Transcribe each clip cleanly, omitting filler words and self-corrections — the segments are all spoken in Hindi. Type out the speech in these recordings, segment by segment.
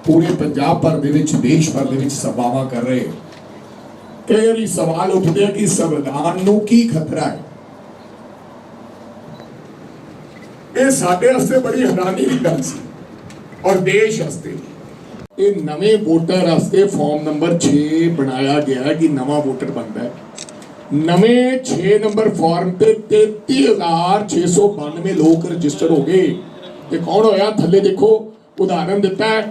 पूरे पंजाब भर दे विच देश भर दे विच सभावां कर रहे कई वारी सवाल उठते हैं कि संविधान नूं की खतरा है। ये साडे वास्ते बड़ी हैरानी की गल सी और देश वास्ते ये नवे वोटर वास्ते फॉर्म नंबर 6 बनाया गया है कि नवा वोटर बनता है। नवे 6 नंबर फॉर्म पे 33,692 लोग रजिस्टर हो गए। ते कौन होया थले देखो उदाहरण दिता है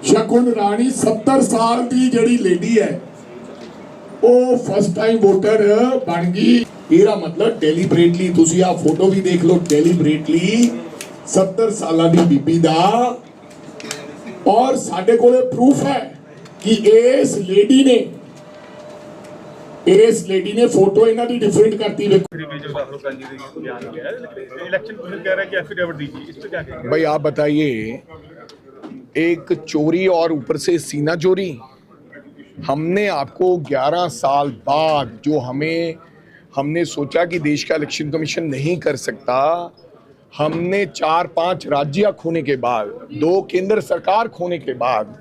शकुन राणी 70 साल की जड़ी लेडी है वो फर्स्ट टाइम वोटर बन गई। मेरा मतलब डेलीबरेटली तुसी आ फोटो भी देख लो डेलीबरेटली 70 साल की बीबी दा और साडे कोले प्रूफ है कि इस लेडी ने फोटो इन्हां दी डिफरेंट करती भाई आप बताइए, एक चोरी और ऊपर से सीना चोरी। हमने आपको 11 साल बाद जो हमने सोचा कि देश का इलेक्शन कमीशन नहीं कर सकता, हमने 4-5 राज्य खोने के बाद 2 केंद्र सरकार खोने के बाद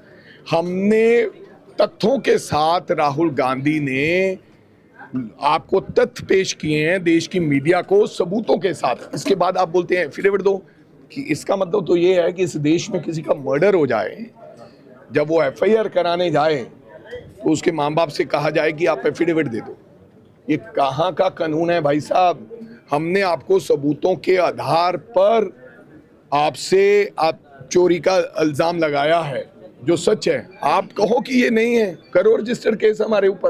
हमने तथ्यों के साथ राहुल गांधी ने आपको तथ्य पेश किए हैं देश की मीडिया को सबूतों के साथ। इसके बाद आप बोलते हैं एफिडेविट दो, कि इसका मतलब तो ये है कि इस देश में किसी का मर्डर हो जाए, जब वो एफआईआर कराने जाए तो उसके माँ बाप से कहा जाए कि आप एफिडेविट दे दो। ये कहाँ का कानून है भाई साहब? हमने आपको सबूतों के आधार पर आपसे चोरी का इल्जाम लगाया है जो सच है। आप कहो कि ये नहीं है, करो रजिस्टर केस हमारे ऊपर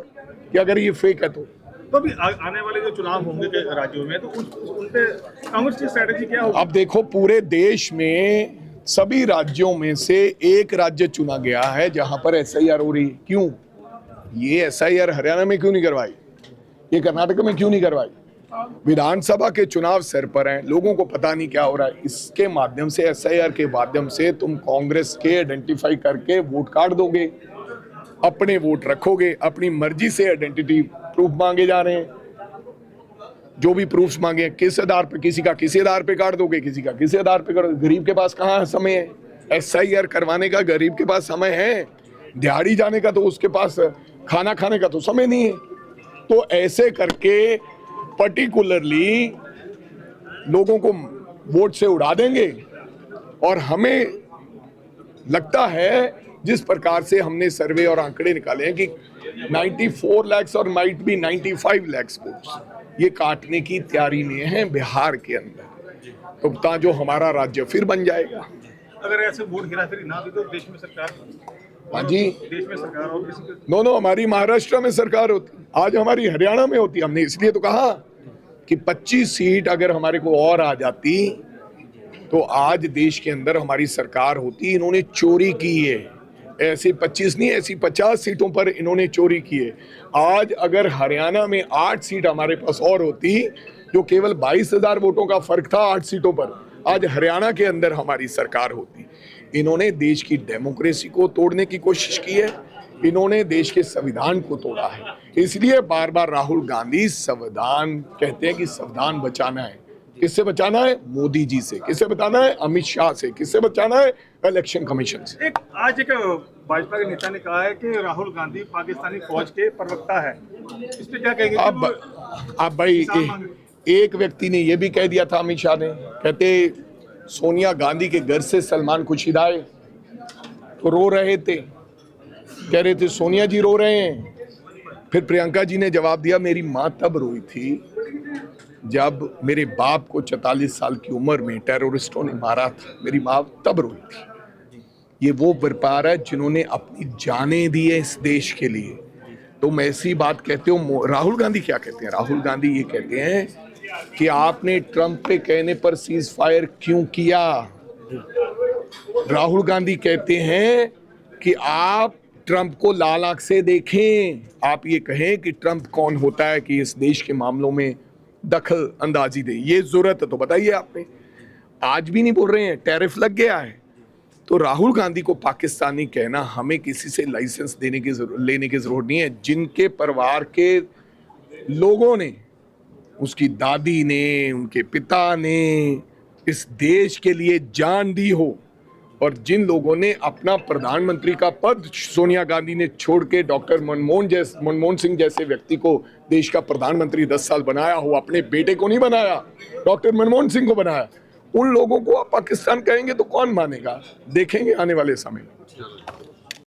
कि अगर ये फेक है तो अभी आने वाले जो चुनाव होंगे राज्यों में तो उन पे कांग्रेस की स्ट्रेटेजी क्या होगी? अब देखो, पूरे देश में सभी राज्यों में से एक राज्य चुना गया है जहां पर एसआईआर हो रही। क्यों ये एसआईआर हरियाणा में क्यों नहीं करवाई, ये कर्नाटक में क्यों नहीं करवाई? विधानसभा के चुनाव सर पर हैं, लोगों को पता नहीं क्या हो रहा है। इसके माध्यम से, एसआईआर के माध्यम से तुम कांग्रेस के आइडेंटिफाई करके वोट कार्ड दोगे, अपने वोट रखोगे, अपनी मर्जी से आइडेंटिटी प्रूफ मांगे जा रहे हैं। जो भी प्रूफ्स मांगे किस आधार पे, किसी का किसी आधार पे काट दोगे, किसी का किसी आधार पे कर। गरीब के पास कहाँ समय है एसआईआर करवाने का? गरीब के पास समय है दिहाड़ी जाने का, तो उसके पास खाना खाने का तो समय नहीं है। तो ऐसे करके पर्टिकुलरली लोगों को वोट से उड़ा देंगे। और हमें लगता है जिस प्रकार से हमने सर्वे और आंकड़े निकाले हैं कि 94 लाख और माइट भी 95 लाख वोट्स ये काटने की तैयारी में है बिहार के अंदर। तो जो हमारा राज्य फिर बन जाएगा। अगर ऐसे वोट हेराफेरी ना भी तो देश में सरकार, हाँ जी, देश में सरकार और किसी दोनों हमारी महाराष्ट्र में सरकार होती, आज हमारी हरियाणा में होती। हमने इसलिए तो कहा कि 25 सीट अगर हमारे को और आ जाती तो आज देश के अंदर हमारी सरकार होती। इन्होंने चोरी की है, ऐसी 25 नहीं, ऐसी 50 सीटों पर इन्होंने चोरी की है। आज अगर हरियाणा में 8 सीट हमारे पास और होती, जो केवल 22,000 वोटों का फर्क था 8 सीटों पर, आज हरियाणा के अंदर हमारी सरकार होती। इन्होंने देश की डेमोक्रेसी को तोड़ने की कोशिश की है, इन्होंने देश के संविधान को तोड़ा है। इसलिए बार बार राहुल गांधी संविधान कहते हैं कि संविधान बचाना है। किससे बचाना है? मोदी जी से। किससे बचाना है? अमित शाह से। किससे बचाना है? इलेक्शन कमीशन से। आज एक भाजपा के नेता ने कहा है कि राहुल गांधी पाकिस्तानी फौज के प्रवक्ता है, इस पे क्या कहेंगे? अब भाई एक व्यक्ति ने यह भी कह दिया था, अमित शाह ने, कहते सोनिया गांधी के घर से सलमान खुर्शीद आए तो रो रहे थे, कह रहे थे सोनिया जी रो रहे हैं। फिर प्रियंका जी ने जवाब दिया, मेरी माँ तब रोई थी जब मेरे बाप को 44 साल की उम्र में टेररिस्टों ने मारा था, मेरी माँ तब रोई थी। ये वो व्यापार है जिन्होंने अपनी जानें दी है इस देश के लिए। तो मैं ऐसी बात कहते हो। राहुल गांधी क्या कहते हैं? राहुल गांधी ये कहते हैं कि आपने ट्रंप पे कहने पर सीज फायर क्यों किया। राहुल गांधी कहते हैं कि आप ट्रंप को लाल आंख से देखें, आप ये कहें कि ट्रंप कौन होता है कि इस देश के मामलों में दखल अंदाजी दे। ये जरूरत है तो बताइए आपने। आज भी नहीं बोल रहे हैं, टैरिफ लग गया है। तो राहुल गांधी को पाकिस्तानी कहना, हमें किसी से लाइसेंस लेने की जरूरत नहीं है। जिनके परिवार के लोगों ने, उसकी दादी ने, उनके पिता ने इस देश के लिए जान दी हो, और जिन लोगों ने अपना प्रधानमंत्री का पद सोनिया गांधी ने छोड़ के डॉक्टर मनमोहन सिंह जैसे व्यक्ति को देश का प्रधानमंत्री 10 साल बनाया हो, अपने बेटे को नहीं बनाया, डॉक्टर मनमोहन सिंह को बनाया, उन लोगों को आप पाकिस्तान कहेंगे तो कौन मानेगा? देखेंगे आने वाले समय में।